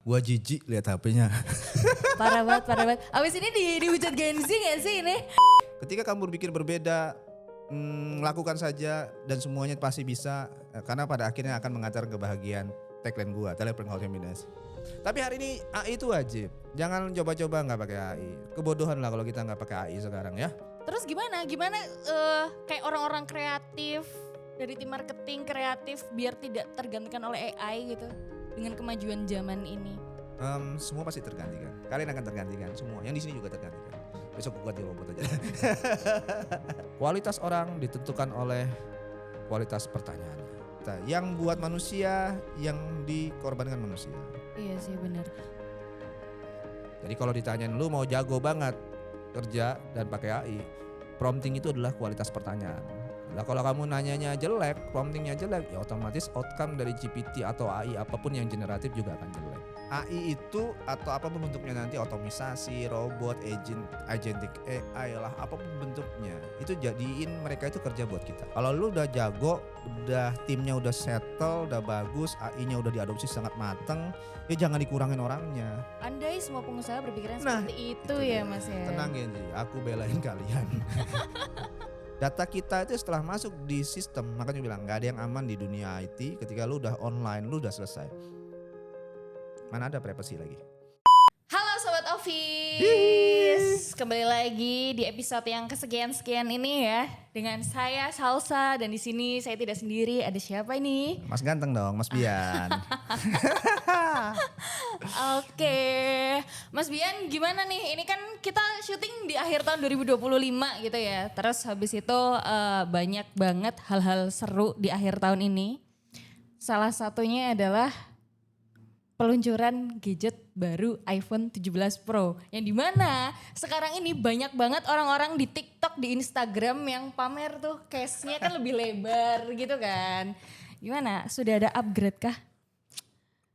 Gua jijik lihat HP-nya. Parah banget, parah banget. Abis ini dihujat Gen Z gak sih ini? Ketika kamu berpikir berbeda, lakukan saja dan semuanya pasti bisa. Karena pada akhirnya akan mengantar kebahagiaan. Tagline gua, Telepring Happiness. Tapi hari ini AI itu wajib. Jangan coba-coba nggak pakai AI. Kebodohan lah kalau kita nggak pakai AI sekarang ya. Terus gimana? Gimana kayak orang-orang kreatif dari tim marketing kreatif biar tidak tergantikan oleh AI gitu dengan kemajuan zaman ini? Semua pasti tergantikan. Kalian akan tergantikan semua. Yang di sini juga tergantikan. Besok gua ganti robot aja. Kualitas orang ditentukan oleh kualitas pertanyaannya. Yang buat manusia, yang dikorbankan manusia. Iya sih benar. Jadi kalau ditanyain lu mau jago banget kerja dan pakai AI, prompting itu adalah kualitas pertanyaan. Nah kalau kamu nanyanya jelek, promptingnya jelek, ya otomatis outcome dari GPT atau AI apapun yang generatif juga akan jelek. AI itu atau apapun bentuknya nanti, otomisasi, robot, agentic AI lah, apapun bentuknya, itu jadiin mereka itu kerja buat kita. Kalau lu udah jago, udah timnya udah settle, udah bagus, AI-nya udah diadopsi sangat mateng, ya jangan dikurangin orangnya. Andai semua pengusaha berpikiran Nah, seperti itu itu ya dia. Mas ya. Tenangin sih, aku belain kalian. Data kita itu setelah masuk di sistem, makanya bilang gak ada yang aman di dunia IT. Ketika lu udah online, lu udah selesai. Mana ada privasi lagi. Halo Sobat Office, kembali lagi di episode yang kesekian-sekian ini ya. Dengan saya Salsa dan di sini saya tidak sendiri, ada siapa ini? Mas ganteng dong, Mas Bian. Oke, Mas Bian gimana nih? Ini kan kita syuting di akhir tahun 2025 gitu ya. Terus habis itu banyak banget hal-hal seru di akhir tahun ini. Salah satunya adalah peluncuran gadget baru iPhone 17 Pro. Yang dimana sekarang ini banyak banget orang-orang di TikTok, di Instagram yang pamer tuh case-nya kan lebih lebar gitu kan. Gimana? Sudah ada upgrade kah?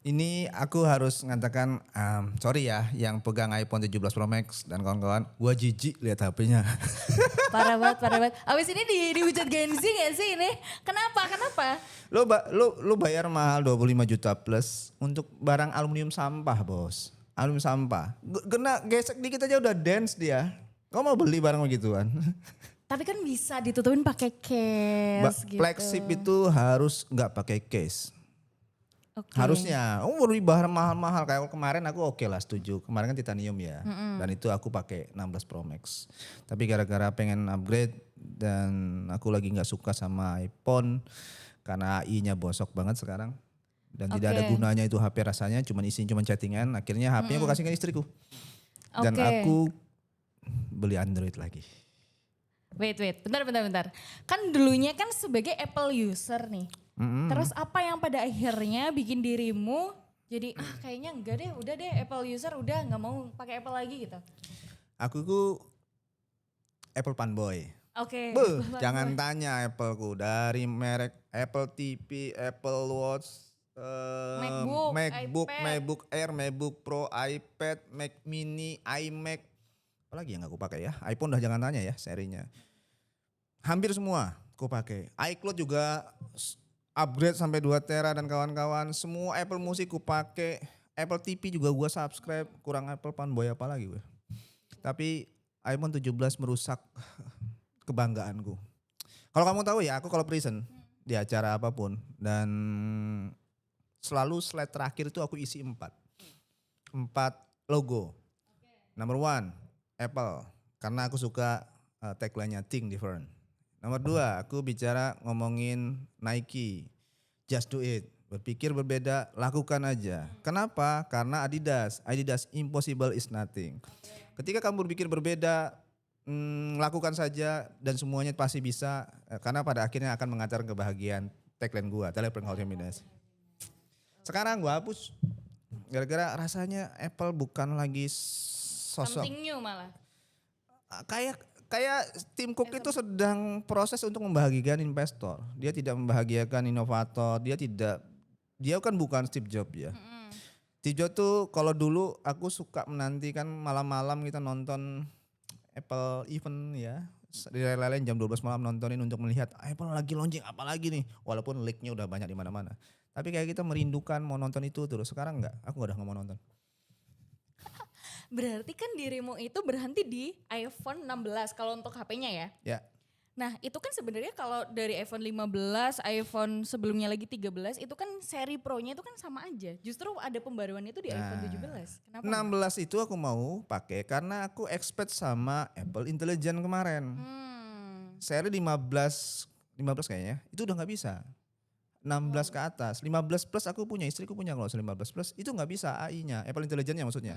Ini aku harus mengatakan, sorry ya yang pegang iPhone 17 Pro Max dan kawan-kawan. Gua jijik lihat HP-nya. Parah banget, parah banget. Abis ini dihujat Gen Z gak sih ini? Kenapa? Lu bayar mahal 25 juta plus untuk barang aluminium sampah, Bos. Aluminium sampah. Kena gesek dikit aja udah dance dia. Kau mau beli barang begituan? Tapi kan bisa ditutupin pakai case gitu. Flagship itu harus nggak pakai case. Oke. Harusnya, beli bahan mahal-mahal kayak kemarin aku oke lah setuju. Kemarin kan titanium ya, dan itu aku pakai 16 Pro Max. Tapi gara-gara pengen upgrade dan aku lagi nggak suka sama iPhone karena AI-nya bosok banget sekarang dan tidak ada Oke. gunanya itu HP rasanya, isinya cuma chattingan. Akhirnya HP-nya aku kasihkan istriku dan Oke. aku beli Android lagi. Wait, bentar. Kan dulunya kan sebagai Apple user nih. Terus apa yang pada akhirnya bikin dirimu jadi kayaknya enggak deh, udah deh Apple user udah nggak mau pakai Apple lagi gitu. Aku tuh Apple fanboy. Oke. Jangan tanya Appleku, dari merek Apple TV, Apple Watch, MacBook, iPad. MacBook Air, MacBook Pro, iPad, Mac Mini, iMac. Apalagi yang aku pakai ya? iPhone udah jangan tanya ya serinya. Hampir semua aku pakai. iCloud juga upgrade sampai 2 tera dan kawan-kawan. Semua Apple Music ku pakai. Apple TV juga gua subscribe. Kurang Apple fanboy apa lagi gue. Tapi iPhone 17 merusak kebanggaanku. Kalau kamu tahu ya, aku kalau present di acara apapun dan selalu slide terakhir itu aku isi 4 logo. Number 1 Apple, karena aku suka tagline-nya Think Different. Nomor 2 aku bicara ngomongin Nike, just do it. Berpikir berbeda, lakukan aja. Kenapa? Karena Adidas impossible is nothing. Ketika kamu berpikir berbeda, lakukan saja dan semuanya pasti bisa. Karena pada akhirnya akan mengantar kebahagiaan. Tagline gua, Telepring Happiness. Sekarang gua hapus. Gara-gara rasanya Apple bukan lagi sosok. Something new malah. Kayak Tim Cook itu sedang proses untuk membahagiakan investor. Dia tidak membahagiakan inovator. Dia kan bukan Steve Jobs ya. Steve Jobs tuh kalau dulu aku suka menantikan malam-malam kita nonton Apple event ya. Di lain jam 12 malam nontonin untuk melihat Apple lagi launching apa lagi nih. Walaupun leak-nya udah banyak di mana-mana. Tapi kayak kita merindukan mau nonton itu terus. Sekarang enggak, aku udah nggak mau nonton. Berarti kan dirimu itu berhenti di iPhone 16 kalau untuk HP-nya ya. Ya, Nah itu kan sebenarnya kalau dari iPhone 15, iPhone sebelumnya lagi 13 itu kan seri Pro-nya itu kan sama aja. Justru ada pembaruan itu di iPhone 17. Kenapa? 16 itu aku mau pakai karena aku expert sama Apple Intelligence kemarin. Seri 15 kayaknya itu udah nggak bisa. 16 ke atas, 15 plus aku punya, istriku punya kalau 15 plus itu nggak bisa AI-nya, Apple Intelligence-nya maksudnya.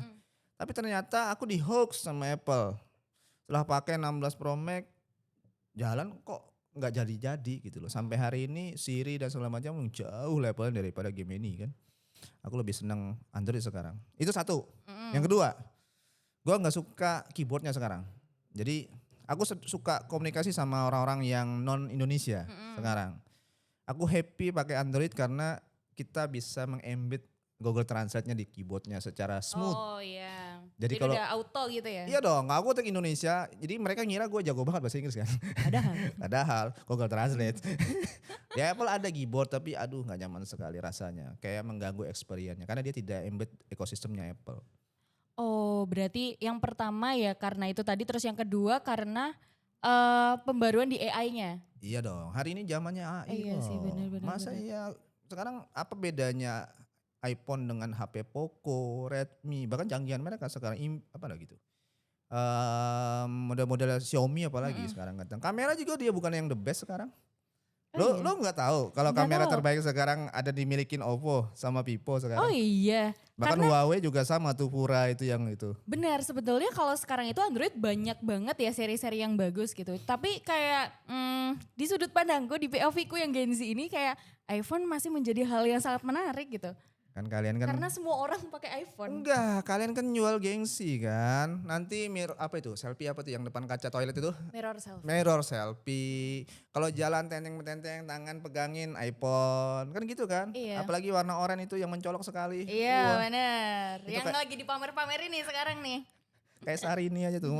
Tapi ternyata aku di hoax sama Apple. Setelah pakai 16 Pro Max jalan kok nggak jadi-jadi gitu loh. Sampai hari ini Siri dan segala macam jauh levelnya daripada game ini kan. Aku lebih senang Android sekarang. Itu satu. Yang kedua, gue nggak suka keyboardnya sekarang. Jadi aku suka komunikasi sama orang-orang yang non Indonesia sekarang. Aku happy pakai Android karena kita bisa mengembed Google Translate-nya di keyboardnya secara smooth. Oh iya. Jadi Jadi kalau udah auto gitu ya. iya dong, aku untuk Indonesia, jadi mereka ngira gue jago banget bahasa Inggris kan. Padahal. Padahal Google Translate. Di Apple ada keyboard tapi aduh nggak nyaman sekali rasanya. Kayak mengganggu experience-nya karena dia tidak embed ekosistemnya Apple. Oh berarti yang pertama ya karena itu tadi, terus yang kedua karena pembaruan di AI-nya. Iya dong, hari ini zamannya AI Iya loh. sih, benar-benar. Masa iya sekarang apa bedanya iPhone dengan HP Poco, Redmi, bahkan jangkihan mereka sekarang apa lagi tuh? Model-model Xiaomi apalagi sekarang kadang. Kamera juga dia bukan yang the best sekarang. Oh iya? Lo nggak tahu kalau Nggak kamera tahu. terbaik sekarang ada dimilikin Oppo sama Vivo Oh sekarang. iya. Bahkan Huawei juga sama tuh Pura itu yang itu. Benar, sebetulnya kalau sekarang itu Android banyak banget ya seri-seri yang bagus gitu. Tapi kayak di sudut pandangku, di POV ku yang Gen Z ini kayak iPhone masih menjadi hal yang sangat menarik gitu. Kan kalian kan Karena semua orang pakai iPhone. enggak, kalian kan jual gengsi kan. Nanti mirror apa itu? Selfie apa tuh yang depan kaca toilet itu? Mirror selfie. Mirror selfie. Kalau jalan tenteng-tenteng tangan pegangin iPhone. Kan gitu kan? Iya. Apalagi warna oranye itu yang mencolok sekali. Iya Wah, benar. Itu Yang kayak- lagi dipamer-pamerin nih sekarang nih. kayak Syahrini aja tuh.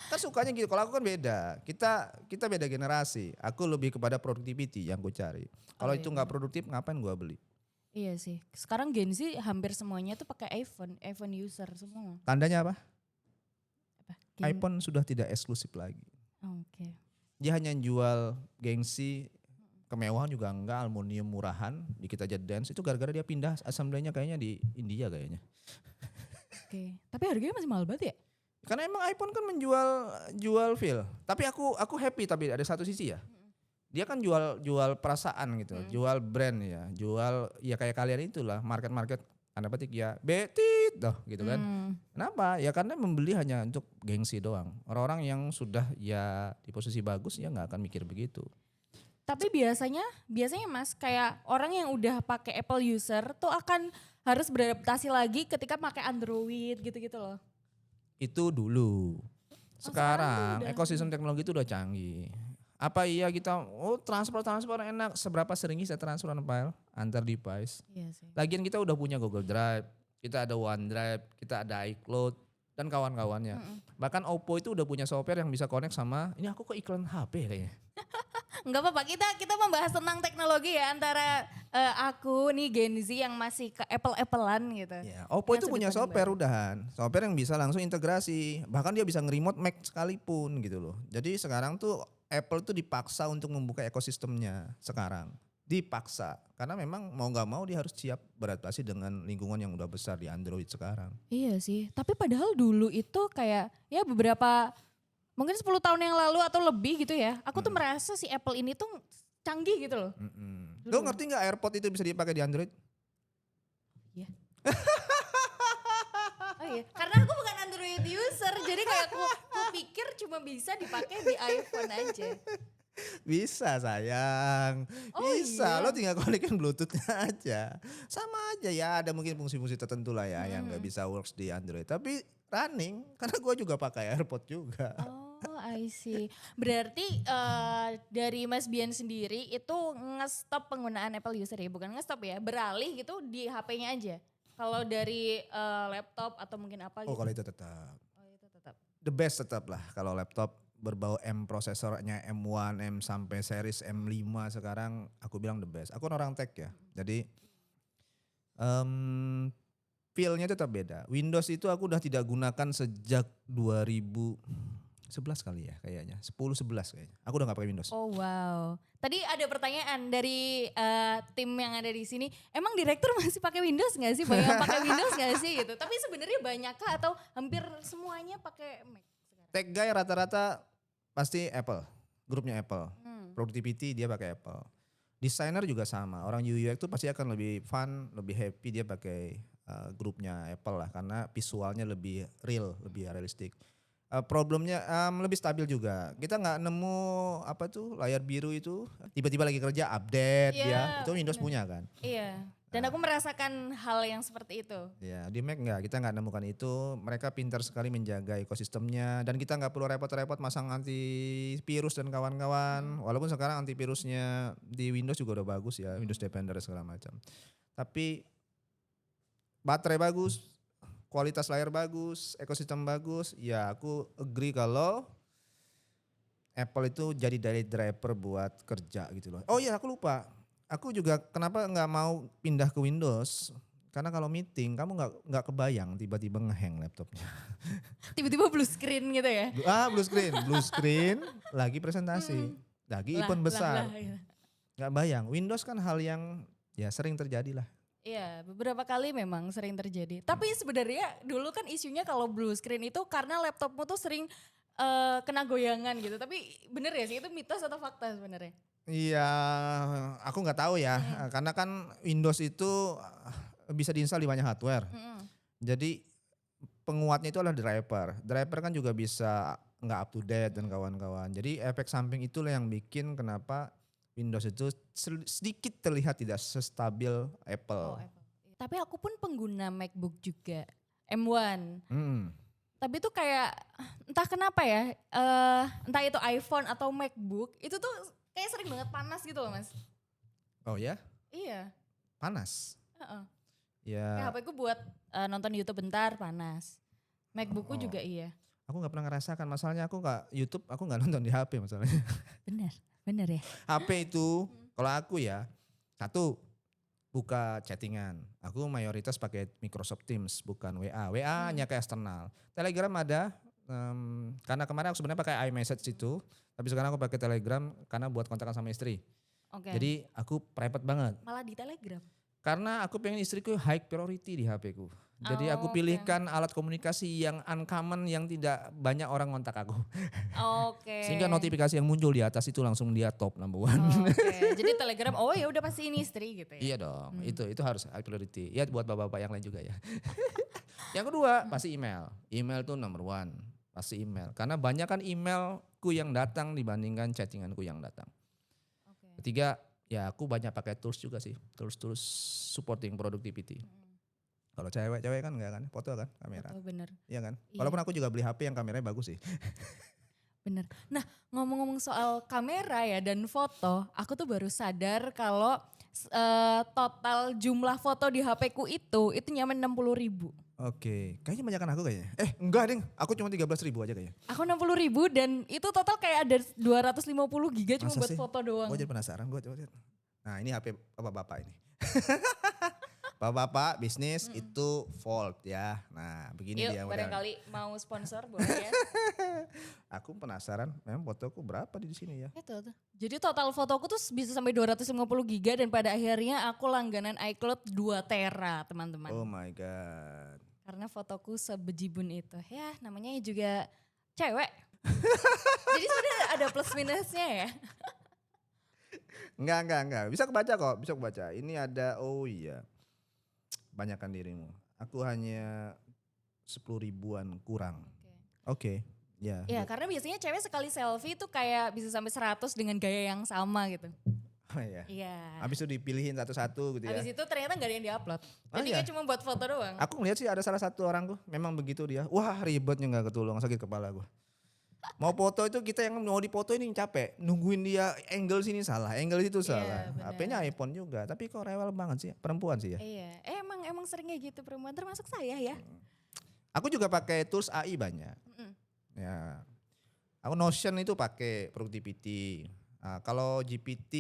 Kan sukanya gitu. Kalau aku kan beda. Kita beda generasi. Aku lebih kepada productivity yang gue cari. Kalau Oh, itu iya. nggak produktif ngapain gue beli? Iya sih. Sekarang Gen Z hampir semuanya tuh pakai iPhone user semua. Tandanya apa? Apa? Gen- iPhone sudah tidak eksklusif lagi. Oke. Dia hanya jual gengsi, kemewahan juga enggak, aluminium murahan, dikit aja dance. Itu gara-gara dia pindah assembly-nya kayaknya di India kayaknya. Oke. Tapi harganya masih mahal banget ya? Karena emang iPhone kan jual feel. Tapi aku happy tapi ada satu sisi ya. Dia kan jual perasaan gitu, jual brand ya, jual ya kayak kalian itulah market tanda petik ya betit doh gitu kan. Kenapa? Ya karena membeli hanya untuk gengsi doang. Orang-orang yang sudah ya di posisi bagus ya nggak akan mikir begitu. Tapi biasanya Mas kayak orang yang udah pakai Apple user tuh akan harus beradaptasi lagi ketika pakai Android gitu-gitu loh. Itu dulu. sekarang Sekarang tuh udah- ekosistem teknologi itu udah canggih. Apa iya kita transfer enak, seberapa sering kita transfer file antar device. Iya sih. Lagian kita udah punya Google Drive, kita ada OneDrive, kita ada iCloud dan kawan-kawannya. Bahkan Oppo itu udah punya software yang bisa connect sama, ini aku kok iklan HP kayaknya. Enggak apa-apa, kita membahas tentang teknologi ya antara aku nih Gen Z yang masih ke Apple-Applean gitu. Ya, Oppo Yang itu punya sudut pandang software baru. udahan, software yang bisa langsung integrasi, bahkan dia bisa nge-remote Mac sekalipun gitu loh. Jadi sekarang tuh Apple tuh dipaksa untuk membuka ekosistemnya sekarang, dipaksa karena memang mau nggak mau dia harus siap beradaptasi dengan lingkungan yang udah besar di Android sekarang. Iya sih, tapi padahal dulu itu kayak ya beberapa mungkin 10 tahun yang lalu atau lebih gitu ya. Aku tuh merasa si Apple ini tuh canggih gitu loh. Lo ngerti nggak AirPod itu bisa dipakai di Android? Iya. Oh iya, karena aku bukan Android user, jadi kayak aku pikir cuma bisa dipakai di iPhone aja. Bisa sayang, Oh bisa. iya. Lo tinggal konekin Bluetoothnya aja. Sama aja ya, ada mungkin fungsi-fungsi tertentu lah ya yang nggak bisa works di Android. Tapi running, karena gue juga pakai AirPod juga. Oh, I see. Berarti dari Mas Bian sendiri itu nge-stop penggunaan Apple user ya, bukan nge-stop ya, beralih gitu di HP-nya aja. Kalau dari laptop atau mungkin apa Oh gitu. kalau itu tetap. Oh, itu tetap. The best tetap lah kalau laptop berbau M prosesornya M1, M sampai series M5 sekarang aku bilang the best. Aku kan orang tech ya. Jadi feel-nya tetap beda. Windows itu aku udah tidak gunakan sejak 2011 kali ya kayaknya. 10-11 kayaknya. Aku udah gak pakai Windows. Oh wow. Tadi ada pertanyaan dari tim yang ada di sini. Emang direktur masih pakai Windows nggak sih? Banyak yang pakai Windows nggak sih gitu? Tapi sebenarnya banyak kah atau hampir semuanya pakai Mac sekarang? Tech guy rata-rata pasti Apple. Grupnya Apple. Productivity dia pakai Apple. Desainer juga sama. Orang UX tuh pasti akan lebih fun, lebih happy dia pakai grupnya Apple lah. Karena visualnya lebih real, lebih realistik. Problemnya lebih stabil juga. Kita nggak nemu apa tuh layar biru itu tiba-tiba lagi kerja update Iya, ya. Itu Windows bener. punya kan. Iya. Dan aku merasakan hal yang seperti itu. Ya di Mac nggak, kita nggak nemukan itu. Mereka pintar sekali menjaga ekosistemnya dan kita nggak perlu repot-repot masang antivirus dan kawan-kawan. Walaupun sekarang antivirusnya di Windows juga udah bagus ya, Windows Defender segala macam. Tapi baterai bagus, kualitas layar bagus, ekosistem bagus. Ya aku agree kalau Apple itu jadi dari driver buat kerja gitu loh. Oh iya aku lupa. Aku juga kenapa nggak mau pindah ke Windows? Karena kalau meeting kamu nggak kebayang tiba-tiba ngehang laptopnya. Tiba-tiba blue screen gitu ya. Blue screen, lagi presentasi, lagi event besar. Iya. Nggak bayang. Windows kan hal yang ya sering terjadi lah. Iya, beberapa kali memang sering terjadi. Tapi sebenarnya dulu kan isunya kalau blue screen itu karena laptopmu tuh sering kena goyangan gitu. Tapi bener ya sih itu mitos atau fakta sebenarnya? Iya, aku nggak tahu ya, karena kan Windows itu bisa diinstal di banyak hardware. Jadi penguatnya itu adalah driver. Driver kan juga bisa nggak up to date dan kawan-kawan. Jadi efek samping itulah yang bikin kenapa Windows itu sedikit terlihat tidak sestabil Apple. Oh, Apple. Tapi aku pun pengguna MacBook juga, M1. Tapi itu kayak entah kenapa ya, entah itu iPhone atau MacBook, itu tuh kayak sering banget panas gitu loh Mas. Oh ya, Iya. panas. Heeh. Ya, Kayak HP ku buat nonton YouTube bentar panas. MacBookku juga iya. aku nggak pernah ngerasakan. Masalahnya aku nggak YouTube, aku nggak nonton di HP masalahnya. Bener ya. HP itu kalau aku ya, satu buka chattingan. Aku mayoritas pakai Microsoft Teams bukan WA. WA hanya ke eksternal. Telegram ada karena kemarin aku sebenarnya pakai iMessage itu, tapi sekarang aku pakai Telegram karena buat kontakan sama istri. Oke. Jadi aku private banget. Malah di Telegram. Karena aku pengen istriku high priority di HP ku. Jadi aku Oke. pilihkan alat komunikasi yang uncommon yang tidak banyak orang ngontak aku. Oke. Sehingga notifikasi yang muncul di atas itu langsung dia top number one. Oke. Jadi Telegram, oh ya udah pasti ini istri gitu ya. Iya dong, itu harus high priority. Ya buat bapak-bapak yang lain juga ya. Yang kedua pasti email. Email tuh number one, pasti email. Karena banyak kan emailku yang datang dibandingkan chattinganku yang datang. Oke. Ketiga, ya aku banyak pakai tools juga sih, tools supporting productivity. Kalau cewek kan enggak kan, foto kan, kamera. Oh bener. Iya kan? Iya. Walaupun aku juga beli HP yang kameranya bagus sih. Bener. Nah ngomong-ngomong soal kamera ya dan foto, aku tuh baru sadar kalau total jumlah foto di HP ku itu nyampe 60.000. Oke, kayaknya banyakan aku kayaknya. Enggak ding, aku cuma 13.000 aja kayaknya. Aku 60.000 dan itu total kayak ada 250 giga cuma Masa buat sih? foto doang. Gue jadi penasaran, gue coba lihat. Nah ini HP bapak-bapak ini. Bapak-bapak bisnis itu Volt ya. Nah begini Yuk dia. barangkali mau sponsor boleh ya. Aku penasaran, memang fotoku berapa di sini ya? Itu tuh. Jadi total fotoku tuh bisa sampai 250 giga dan pada akhirnya aku langganan iCloud 2 tera teman-teman. Oh my god. Karena fotoku sebejibun itu. Ya namanya juga cewek. Jadi sebenarnya ada plus minusnya ya. Enggak. Bisa kebaca kok, bisa kebaca. Ini ada, oh iya. Banyakkan dirimu. Aku hanya 10.000-an kurang. Oke. Ya. Ya karena biasanya cewek sekali selfie tuh kayak bisa sampai 100 dengan gaya yang sama gitu. Oh iya. Iya. Habis itu dipilihin satu-satu gitu ya. Habis itu ternyata gak ada yang diupload. Oh, Jadi iya? kayak cuma buat foto doang. Aku ngeliat sih ada salah satu orang tuh memang begitu dia. Wah ribetnya gak ketulung, sakit kepala gue. Mau foto itu kita yang mau dipoto ini yang capek. Nungguin dia angle sini salah, angle itu salah. benar. HP-nya iPhone juga, tapi kok rewel banget sih. Perempuan sih ya. Iya, emang sering kayak gitu perempuan termasuk saya ya. Aku juga pakai tools AI banyak. Ya. Aku Notion itu pakai productivity. Kalau GPT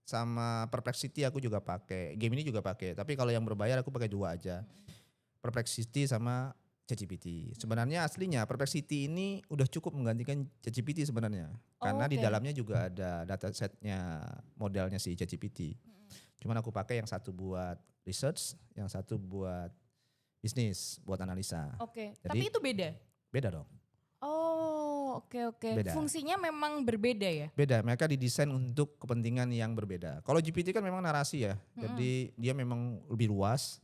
sama Perplexity aku juga pakai. Game ini juga pakai. Tapi kalau yang berbayar aku pakai dua aja. Perplexity sama ChatGPT. Sebenarnya aslinya Perplexity ini udah cukup menggantikan ChatGPT sebenarnya. Karena di Oke. dalamnya juga ada datasetnya modelnya si ChatGPT. Cuman aku pakai yang satu buat research, yang satu buat bisnis, buat analisa. Oke. Jadi Tapi itu beda. beda dong. Oh, oke. Beda. Fungsinya memang berbeda ya? Beda, mereka didesain untuk kepentingan yang berbeda. Kalau GPT kan memang narasi ya, jadi dia memang lebih luas.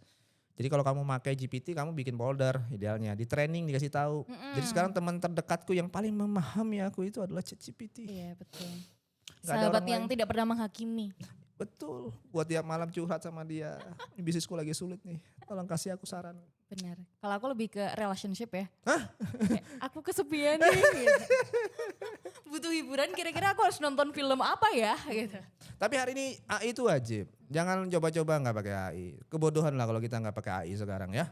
Jadi kalau kamu pakai GPT, kamu bikin folder idealnya, di training dikasih tahu. Jadi sekarang teman terdekatku yang paling memahami aku itu adalah ChatGPT. Iya betul. Nggak ada Sahabat orang yang lain. tidak pernah menghakimi. Betul, buat tiap malam curhat sama dia. Ini bisnisku lagi sulit nih, tolong kasih aku saran. Benar. Kalau aku lebih ke relationship ya. Kayak, aku kesepian nih. Gitu. Butuh hiburan, kira-kira aku harus nonton film apa ya? Gitu. Tapi hari ini AI itu wajib. Jangan coba-coba nggak pakai AI. Kebodohan lah kalau kita nggak pakai AI sekarang ya.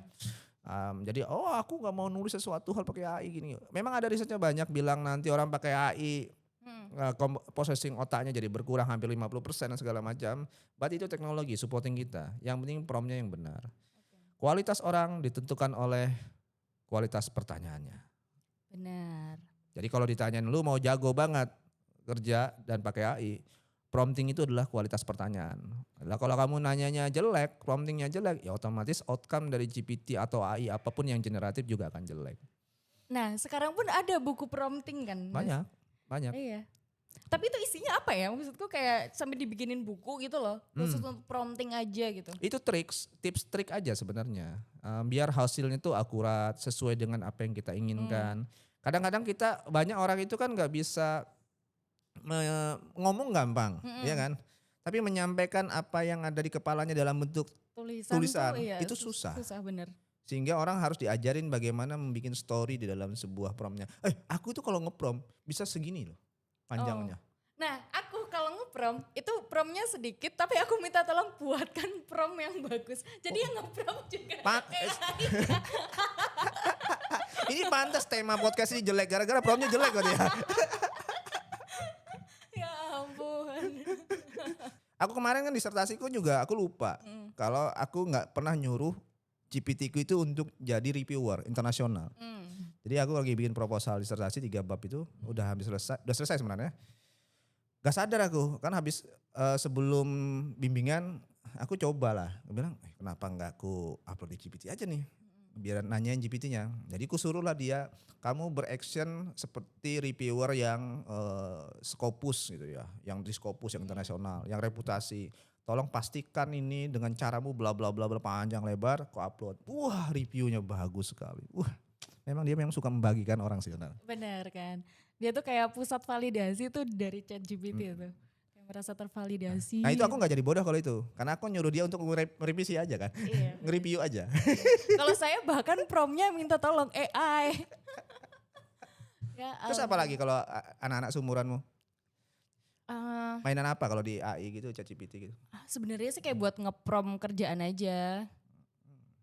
Jadi aku nggak mau nulis sesuatu hal pakai AI gini. Memang ada risetnya banyak bilang nanti orang pakai AI processing otaknya jadi berkurang hampir 50% dan segala macam. But itu teknologi supporting kita. Yang penting promptnya yang benar. Kualitas orang ditentukan oleh kualitas pertanyaannya. Benar. Jadi kalau ditanyain lu mau jago banget kerja dan pakai AI, prompting itu adalah kualitas pertanyaan. Lah kalau kamu nanyanya jelek, promptingnya jelek, ya otomatis outcome dari GPT atau AI apapun yang generatif juga akan jelek. Nah sekarang pun ada buku prompting kan? Mas? Banyak. Iya. Tapi itu isinya apa ya? Maksudku kayak sampai dibikinin buku gitu loh. Khusus untuk prompting aja gitu. Itu tips trik aja sebenarnya. Biar hasilnya tuh akurat, sesuai dengan apa yang kita inginkan. Kadang-kadang banyak orang itu kan nggak bisa ngomong gampang, ya kan? Tapi menyampaikan apa yang ada di kepalanya dalam bentuk tulisan, tuh, iya, itu susah. Susah bener. Sehingga orang harus diajarin bagaimana membuat story di dalam sebuah promptnya. Aku tuh kalau nge-prompt bisa segini loh panjangnya. Nah aku kalau nge-prompt itu promptnya sedikit tapi aku minta tolong buatkan prompt yang bagus. Jadi yang nge-prompt juga AI. Ini pantas tema podcast ini jelek gara-gara promptnya jelek kok dia. Ya ampun. Aku kemarin kan disertasiku juga aku lupa. Kalau aku nggak pernah nyuruh GPT-ku itu untuk jadi reviewer internasional. Jadi aku lagi bikin proposal disertasi 3 bab itu udah selesai sebenarnya. Gak sadar aku kan habis sebelum bimbingan aku cobalah. Aku bilang kenapa nggak aku upload di GPT aja nih. Biar nanyain GPT-nya. Jadi aku suruhlah dia, kamu beraction seperti reviewer yang Scopus gitu ya, yang di Scopus yang internasional, yang reputasi. Tolong pastikan ini dengan caramu bla bla bla panjang lebar, kau upload. Wah, reviewnya bagus sekali. Wah, memang dia suka membagikan orang sih benar. Benar kan. Dia tuh kayak pusat validasi tuh dari ChatGPT itu. Kayak merasa tervalidasi. Nah itu aku nggak jadi bodoh kalau itu, karena aku nyuruh dia untuk merevisi aja kan, Iya. nge-review aja. Kalau saya bahkan promptnya minta tolong AI. Ya, Terus apa lagi kalau anak-anak seumuranmu? eh, Mainan apa kalau di AI gitu, ChatGPT gitu? sebenarnya sih kayak buat ngeprom kerjaan aja.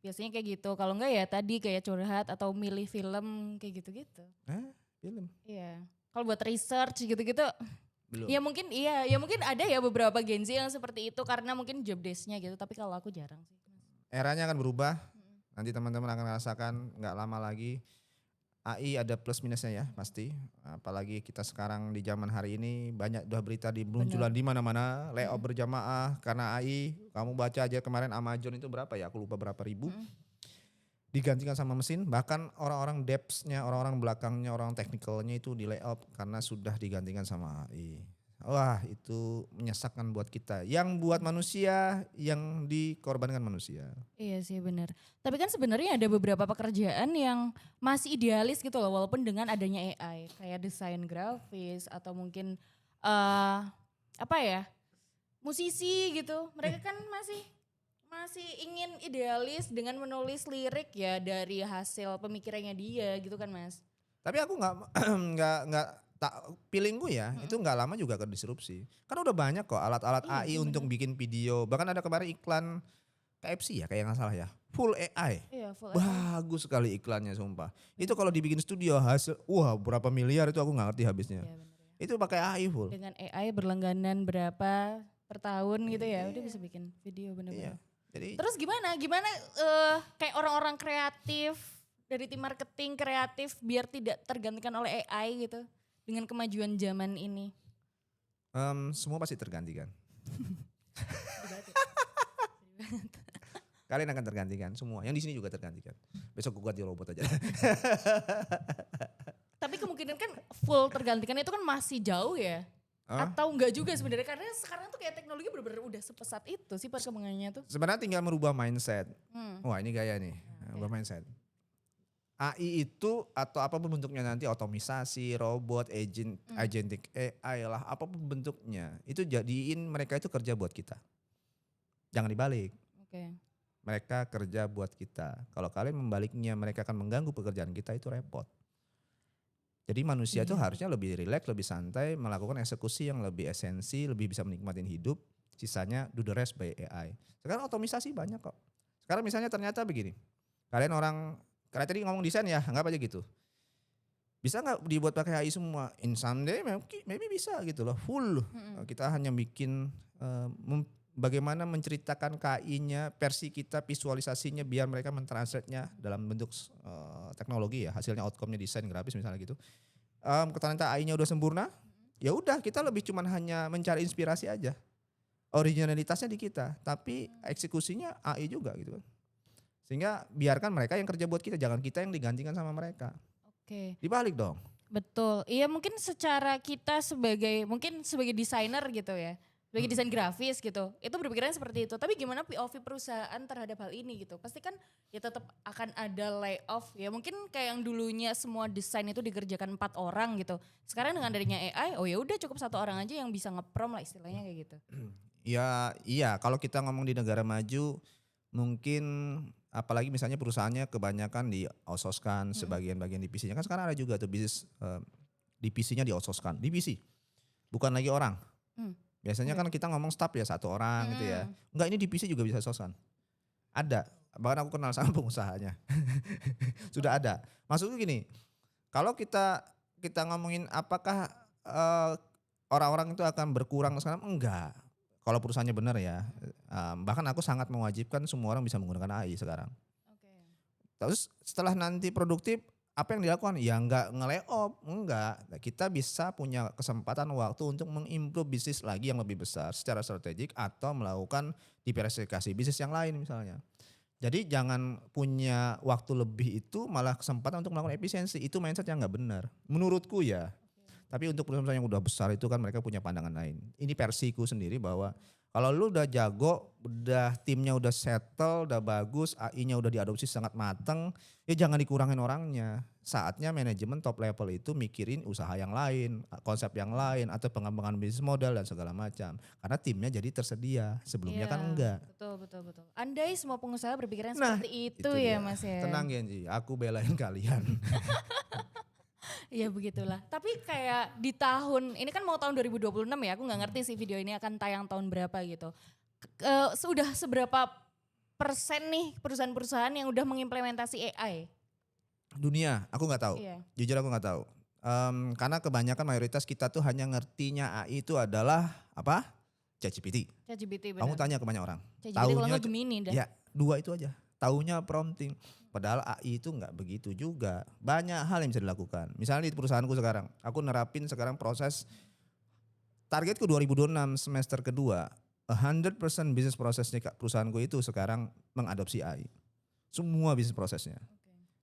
Biasanya kayak gitu. Kalau enggak ya tadi kayak curhat atau milih film kayak gitu-gitu. Film? Iya. Kalau buat research gitu-gitu, Belum. ya mungkin ada ya beberapa Gen Z yang seperti itu karena mungkin job desk-nya gitu. Tapi kalau aku jarang sih. Eranya akan berubah. Nanti teman-teman akan merasakan nggak lama lagi. AI ada plus minusnya ya pasti. Apalagi kita sekarang di zaman hari ini banyak udah berita di bermunculan di mana-mana layoff berjamaah karena AI. Kamu baca aja kemarin Amazon itu berapa ya? Aku lupa berapa ribu. Digantikan sama mesin. Bahkan orang-orang devs-nya, orang-orang belakangnya, orang technical-nya itu di layoff karena sudah digantikan sama AI. Wah itu menyesakkan buat kita. Yang buat manusia, yang dikorbankan manusia. Iya sih benar. Tapi kan sebenarnya ada beberapa pekerjaan yang masih idealis gitu loh walaupun dengan adanya AI. Kayak desain grafis atau mungkin apa ya, musisi gitu. Mereka kan masih ingin idealis dengan menulis lirik ya dari hasil pemikirannya dia gitu kan Mas. Tapi aku nggak feeling gue ya itu nggak lama juga akan disrupsi. Kan udah banyak kok alat-alat Iya AI sih, untuk bikin video. Bahkan ada kemarin iklan KFC ya kayak nggak salah ya. Full AI. Iya, full Bagus sekali iklannya sumpah. Itu kalau dibikin studio hasil wah berapa miliar itu aku nggak ngerti habisnya. Iya, bener ya. Itu pakai AI full. Dengan AI berlangganan berapa per tahun gitu ya, udah bisa bikin video Iya. bener-bener. Jadi Terus gimana kayak orang-orang kreatif dari tim marketing kreatif biar tidak tergantikan oleh AI gitu dengan kemajuan zaman ini? semua pasti tergantikan. Kalian akan tergantikan semua. Yang di sini juga tergantikan. Besok gue ganti robot aja. Tapi kemungkinan kan full tergantikan itu kan masih jauh ya? Hah? Atau enggak juga sebenarnya karena sekarang tuh kayak teknologi bener-bener udah sepesat itu sih perkembangannya tuh. Sebenarnya tinggal merubah mindset. Hmm. Wah ini gaya nih, merubah mindset. AI itu atau apapun bentuknya nanti otomisasi, robot, agentic AI lah, apapun bentuknya. Itu jadiin mereka itu kerja buat kita. Jangan dibalik. Oke. Mereka kerja buat kita. Kalau kalian membaliknya mereka akan mengganggu pekerjaan kita itu repot. Jadi manusia itu harusnya lebih rileks, lebih santai, melakukan eksekusi yang lebih esensi, lebih bisa menikmatin hidup. Sisanya do the rest by AI. Sekarang otomisasi banyak kok. Sekarang misalnya ternyata begini. Kalian tadi ngomong desain ya, anggap aja gitu. Bisa nggak dibuat pakai AI semua? In someday maybe bisa gitu loh, full. Kita hanya bikin bagaimana menceritakan KI-nya, versi kita, visualisasinya biar mereka mentranslate-nya dalam bentuk teknologi ya, hasilnya outcome-nya desain grafis misalnya gitu. Ternyata AI-nya udah sempurna, ya udah kita lebih cuman hanya mencari inspirasi aja. Originalitasnya di kita, tapi eksekusinya AI juga gitu kan. Sehingga biarkan mereka yang kerja buat kita, jangan kita yang digantikan sama mereka. Oke. Dibalik dong. Betul. Iya mungkin secara kita sebagai desainer gitu ya. Sebagai desain grafis gitu. Itu berpikiran seperti itu. Tapi gimana POV perusahaan terhadap hal ini gitu. Pasti kan ya tetap akan ada layoff ya. Mungkin kayak yang dulunya semua desain itu dikerjakan 4 orang gitu. Sekarang dengan adanya AI, oh ya udah cukup 1 orang aja yang bisa ngeprom lah istilahnya kayak gitu. Ya iya kalau kita ngomong di negara maju mungkin apalagi misalnya perusahaannya kebanyakan di outsource-kan sebagian-bagian divisinya. Kan sekarang ada juga tuh bisnis divisinya di outsource-kan. Divisi bukan lagi orang. Biasanya kan kita ngomong staff ya 1 orang gitu ya. Enggak ini divisi juga bisa outsource-kan. Ada. Bahkan aku kenal sama pengusahanya. Sudah ada. Maksudku gini, kalau kita ngomongin apakah orang-orang itu akan berkurang sekarang? Enggak. Kalau perusahaannya benar ya. Bahkan aku sangat mewajibkan semua orang bisa menggunakan AI sekarang. Terus setelah nanti produktif, apa yang dilakukan? Ya enggak nge-layoff, enggak. Kita bisa punya kesempatan waktu untuk mengimprove bisnis lagi yang lebih besar secara strategik atau melakukan diversifikasi bisnis yang lain misalnya. Jadi jangan punya waktu lebih itu malah kesempatan untuk melakukan efisiensi. Itu mindset yang enggak benar. Menurutku ya. Tapi untuk perusahaan yang udah besar itu kan mereka punya pandangan lain. Ini versiku sendiri bahwa kalau lu udah jago, udah timnya udah settle, udah bagus, AI-nya udah diadopsi sangat mateng, ya jangan dikurangin orangnya. Saatnya manajemen top level itu mikirin usaha yang lain, konsep yang lain, atau pengembangan bisnis modal dan segala macam. Karena timnya jadi tersedia, sebelumnya kan enggak. Betul. Andai semua pengusaha berpikiran Nah, seperti itu dia. ya Mas ya. Tenang Genji, aku belain kalian. Iya begitulah. Tapi kayak di tahun, ini kan mau tahun 2026 ya, aku gak ngerti sih video ini akan tayang tahun berapa gitu. Sudah seberapa persen nih perusahaan-perusahaan yang udah mengimplementasi AI? Dunia, aku nggak tahu. Iya. Jujur aku nggak tahu. Karena kebanyakan mayoritas kita tuh hanya ngertinya AI itu adalah apa? ChatGPT. ChatGPT benar. Kamu tanya ke banyak orang. ChatGPT kalau nggak Gemini dah. Ya 2 itu aja. Taunya prompting. Padahal AI itu nggak begitu juga. Banyak hal yang bisa dilakukan. Misalnya di perusahaanku sekarang, aku nerapin sekarang proses targetku 2026 semester kedua, 100% bisnis prosesnya perusahaanku itu sekarang mengadopsi AI. Semua bisnis prosesnya.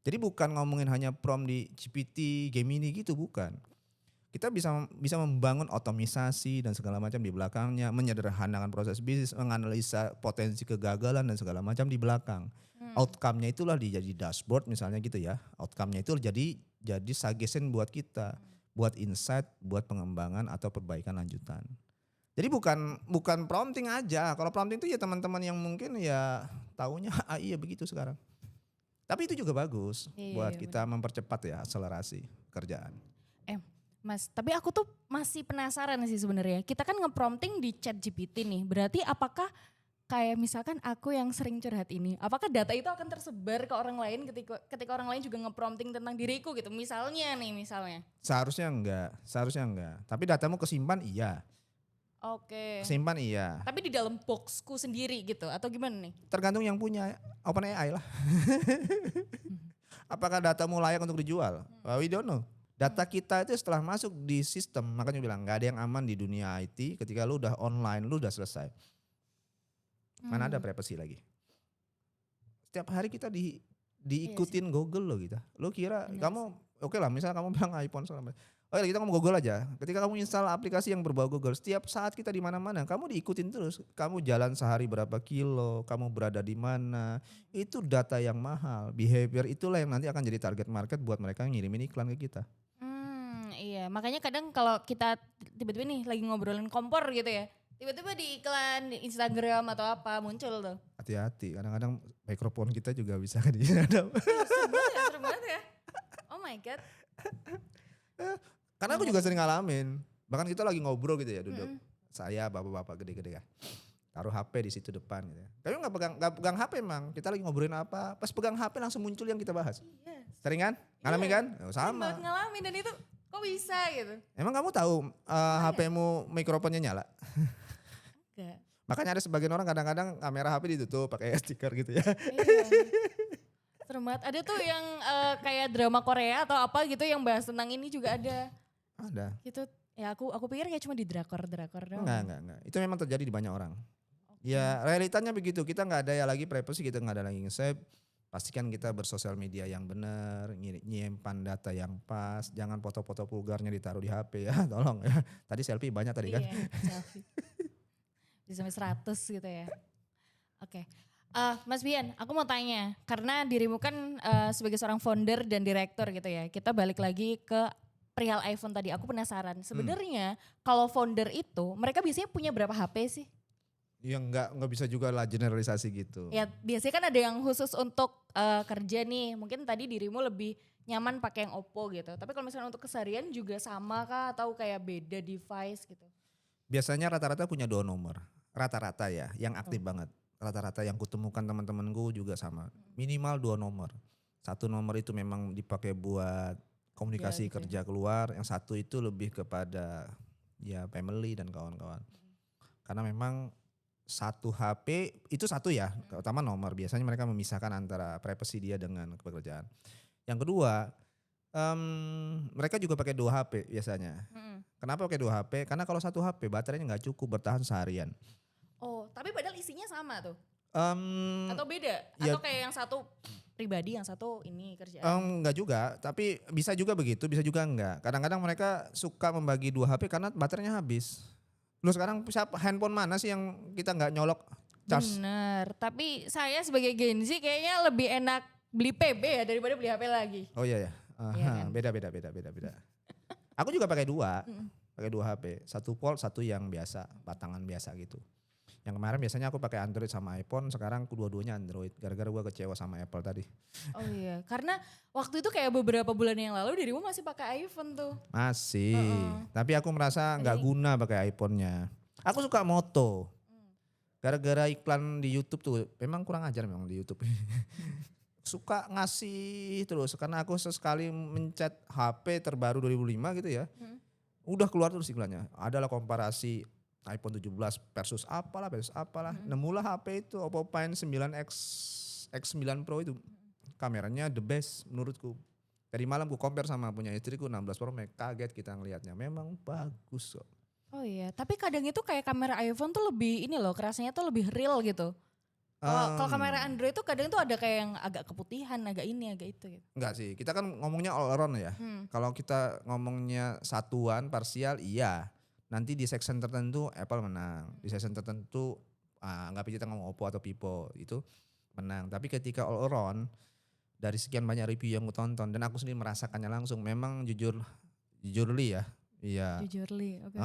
Jadi bukan ngomongin hanya prompt di GPT, Gemini gitu, bukan. Kita bisa membangun otomisasi dan segala macam di belakangnya, menyederhanakan proses bisnis, menganalisa potensi kegagalan dan segala macam di belakang. Outcome-nya itulah jadi dashboard misalnya gitu ya. Outcome-nya itu jadi suggestion buat kita, buat insight, buat pengembangan atau perbaikan lanjutan. Jadi bukan prompting aja. Kalau prompting itu ya teman-teman yang mungkin ya taunya AI ya begitu sekarang. Tapi itu juga bagus buat kita mempercepat ya akselerasi kerjaan. Mas, tapi aku tuh masih penasaran sih sebenarnya. Kita kan nge-prompting di ChatGPT nih. Berarti apakah kayak misalkan aku yang sering curhat ini, apakah data itu akan tersebar ke orang lain ketika orang lain juga nge-prompting tentang diriku gitu? Misalnya. Seharusnya enggak. Tapi datamu kesimpan iya, Oke. kesimpan iya. Tapi di dalam boxku sendiri gitu atau gimana nih? Tergantung yang punya OpenAI lah. Apakah datamu layak untuk dijual? Well, we don't know. Data kita itu setelah masuk di sistem, makanya bilang nggak ada yang aman di dunia IT. Ketika lu udah online, lu udah selesai. Mana ada privacy lagi? Setiap hari kita diikutin Google loh kita. Lu kira kamu oke lah, misalnya kamu bilang iPhone selama. Oke, kita ngomong Google aja. Ketika kamu install aplikasi yang berbau Google, setiap saat kita di mana-mana, kamu diikutin terus. Kamu jalan sehari berapa kilo, kamu berada di mana. Itu data yang mahal. Behavior itulah yang nanti akan jadi target market buat mereka ngirimin iklan ke kita. Iya, makanya kadang kalau kita tiba-tiba nih lagi ngobrolin kompor gitu ya. Tiba-tiba di iklan di Instagram atau apa muncul tuh. Hati-hati, kadang-kadang mikrofon kita juga bisa kan disadap. Serem banget ya. Oh my god. Karena aku juga sering ngalamin. Bahkan kita lagi ngobrol gitu ya, duduk. Saya bapak-bapak gede-gede ya. Taruh HP di situ depan gitu ya. Tapi nggak pegang HP emang. Kita lagi ngobrolin apa, pas pegang HP langsung muncul yang kita bahas. Iya. Sering kan? Ngalamin kan? Oh, Sering sama. banget ngalamin dan itu kok bisa gitu. Emang kamu tahu HP-mu mikrofonnya nyala? Enggak. Makanya ada sebagian orang kadang-kadang kamera HP ditutup pakai stiker gitu ya. Iya. Serem banget. Ada tuh yang kayak drama Korea atau apa gitu yang bahas tentang ini juga ada. Ada. Gitu. Ya aku pikir kayak cuma di drakor-drakor doang. Enggak. Itu memang terjadi di banyak orang. Ya realitanya begitu, kita nggak ada ya lagi privacy, kita nggak ada lagi nge-save. Pastikan kita bersosial media yang benar, nyimpan data yang pas, jangan foto-foto vulgarnya ditaruh di HP ya, tolong ya. Tadi selfie banyak tadi kan. Iya, selfie. Bisa sampai 100 gitu ya. Oke. Mas Bian, aku mau tanya, karena dirimu kan sebagai seorang founder dan direktur gitu ya, kita balik lagi ke perihal iPhone tadi. Aku penasaran, sebenarnya kalau founder itu, mereka biasanya punya berapa HP sih? Ya nggak bisa juga lah generalisasi gitu. Ya biasanya kan ada yang khusus untuk kerja nih, mungkin tadi dirimu lebih nyaman pakai yang Oppo gitu. Tapi kalau misalnya untuk keseharian juga sama kah atau kayak beda device gitu? Biasanya rata-rata punya 2 nomor, rata-rata ya, yang aktif banget. Rata-rata yang kutemukan teman-temanku juga sama, minimal 2 nomor. 1 nomor itu memang dipakai buat komunikasi gitu ya. kerja keluar, yang satu itu lebih kepada ya family dan kawan-kawan. Karena memang satu HP itu satu ya, utama nomor. Biasanya mereka memisahkan antara privacy dia dengan pekerjaan. Yang kedua, mereka juga pakai 2 HP biasanya. Kenapa pakai 2 HP? Karena kalau 1 HP baterainya nggak cukup bertahan seharian. Oh, tapi padahal isinya sama tuh? Atau beda? ya- Atau kayak yang satu pribadi, yang satu ini kerjaan? Enggak juga, tapi bisa juga begitu, bisa juga enggak. Kadang-kadang mereka suka membagi 2 HP karena baterainya habis. Lu sekarang handphone mana sih yang kita nggak nyolok charge? Bener, tapi saya sebagai Gen Z kayaknya lebih enak beli PB ya daripada beli HP lagi. Oh iya ya. Iya kan? Beda. Aku juga pakai 2. Pakai 2 HP, 1 volt, 1 yang biasa, batangan biasa gitu. Yang kemarin biasanya aku pakai Android sama iPhone, sekarang dua-duanya Android gara-gara gua kecewa sama Apple tadi. Oh iya, karena waktu itu kayak beberapa bulan yang lalu dirimu masih pakai iPhone tuh. Masih. Tapi aku merasa nggak guna pakai iPhone-nya. Aku suka moto. Gara-gara iklan di YouTube tuh, memang kurang ajar memang di YouTube. Suka ngasih terus karena aku sesekali mencet HP terbaru 2005 gitu ya. Udah keluar terus iklannya. Adalah komparasi iPhone 17 versus apalah. Nemulah HP itu Oppo Find 9X X9 Pro itu. Kameranya the best menurutku. Tadi malam gue compare sama punya istriku 16 Pro Max, kaget kita ngelihatnya. Memang bagus kok. Oh iya, tapi kadang itu kayak kamera iPhone tuh lebih ini loh, kerasanya tuh lebih real gitu. Kalau kamera Android tuh kadang tuh ada kayak yang agak keputihan, agak ini, agak itu gitu. Enggak sih, kita kan ngomongnya all around ya. Kalau kita ngomongnya satuan, parsial, iya. Nanti di section tertentu Apple menang. Di section tertentu, anggap kita ngomong Oppo atau Vivo, itu menang. Tapi ketika all around, dari sekian banyak review yang aku tonton, dan aku sendiri merasakannya langsung, memang jujurly ya. Iya. Jujurly, oke.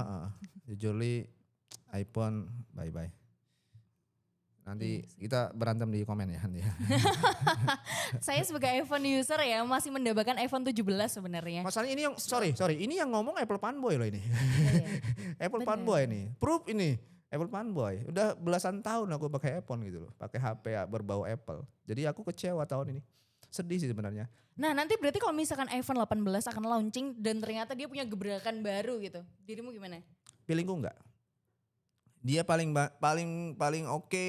Jujurly iPhone bye-bye. Nanti kita berantem di komen ya. Saya sebagai iPhone user ya masih mendapatkan iPhone 17 sebenarnya. Masalahnya ini yang sorry, ini yang ngomong Apple fanboy loh ini. Iya. Apple Bener. fanboy ini. Proof ini. Apple fanboy. Udah belasan tahun aku pakai iPhone gitu loh, pakai HP berbau Apple. Jadi aku kecewa tahun ini. Sedih sih sebenarnya. Nah nanti berarti kalau misalkan iPhone 18 akan launching dan ternyata dia punya gebrakan baru gitu. Dirimu gimana? Feelingku enggak. Dia paling oke.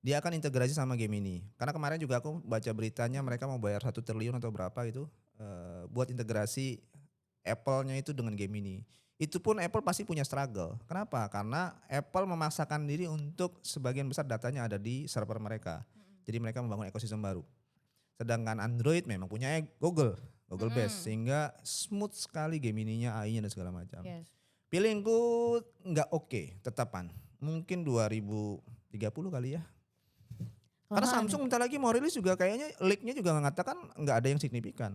Dia akan integrasi sama game ini. Karena kemarin juga aku baca beritanya mereka mau bayar 1 triliun atau berapa itu buat integrasi Apple-nya itu dengan game ini. Itu pun Apple pasti punya struggle. Kenapa? Karena Apple memaksakan diri untuk sebagian besar datanya ada di server mereka. Jadi mereka membangun ekosistem baru. Sedangkan Android memang punya Google base sehingga smooth sekali game ininya, AI-nya dan segala macam. Yes. Feelingku nggak oke, tetapan. Mungkin 2030 kali ya. Karena Samsung bentar lagi mau rilis juga kayaknya leak-nya juga mengatakan nggak ada yang signifikan.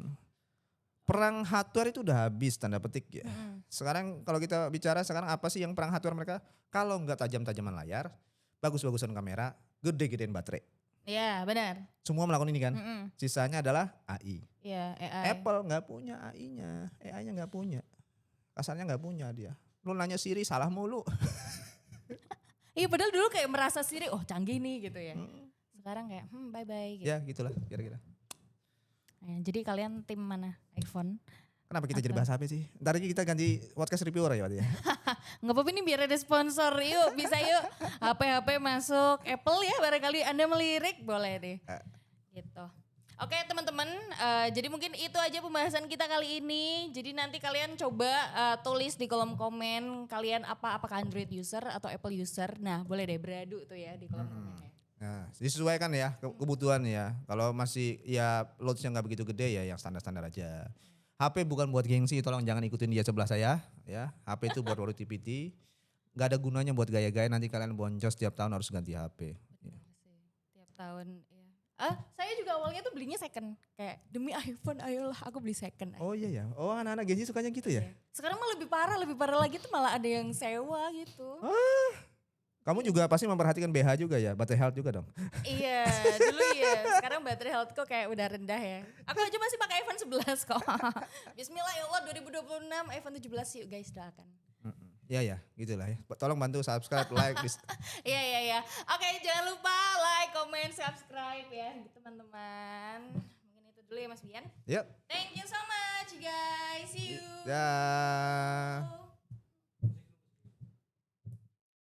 Perang hardware itu udah habis tanda petik ya. Sekarang kalau kita bicara sekarang apa sih yang perang hardware mereka? Kalau nggak tajam-tajaman layar, bagus-bagusan kamera, gede-gedein baterai. Iya benar. Semua melakukan ini kan. Sisanya adalah AI. Iya AI. Apple nggak punya AI-nya, AI-nya nggak punya. Kasarnya nggak punya dia. Lu nanya Siri salah mulu. Iya padahal dulu kayak merasa sendiri, oh canggih nih gitu ya. Sekarang kayak bye-bye gitu. Ya gitulah kira-kira. Nah, jadi kalian tim mana? iPhone? Kenapa kita jadi bahas HP sih? Ntar lagi kita ganti podcast reviewer ya berarti ya. Nggak apa-apa ini biar ada sponsor, yuk bisa yuk. HP masuk Apple ya barangkali Anda melirik boleh deh. Gitu. Oke teman-teman, jadi mungkin itu aja pembahasan kita kali ini. Jadi nanti kalian coba tulis di kolom komen kalian apakah Android user atau Apple user. Nah boleh deh beradu tuh ya di kolom komennya. Nah, disesuaikan ya kebutuhan ya. Kalau masih ya loadsnya nggak begitu gede ya yang standar-standar aja. HP bukan buat gengsi, tolong jangan ikutin dia sebelah saya ya. HP itu buat productivity. Nggak ada gunanya buat gaya-gaya, nanti kalian boncos tiap tahun harus ganti HP. Benar sih, tiap tahun ya. Saya juga awalnya tuh belinya second. Kayak demi iPhone ayolah aku beli second. Oh iya ya, oh anak-anak gengsi sukanya gitu ya? Sekarang mah lebih parah lagi tuh malah ada yang sewa gitu. Kamu juga pasti memperhatikan BH juga ya, battery health juga dong. Iya, dulu ya. Sekarang baterai healthku kayak udah rendah ya. Aku aja masih pakai iPhone 11 kok. Bismillah ya Allah 2026 iPhone 17 yuk guys doakan. Iya ya, gitulah ya. Tolong bantu subscribe, like, Iya. Oke, jangan lupa like, comment, subscribe ya teman-teman. Mungkin itu dulu ya Mas Bian. Yuk. Thank you so much guys. See you. Dah.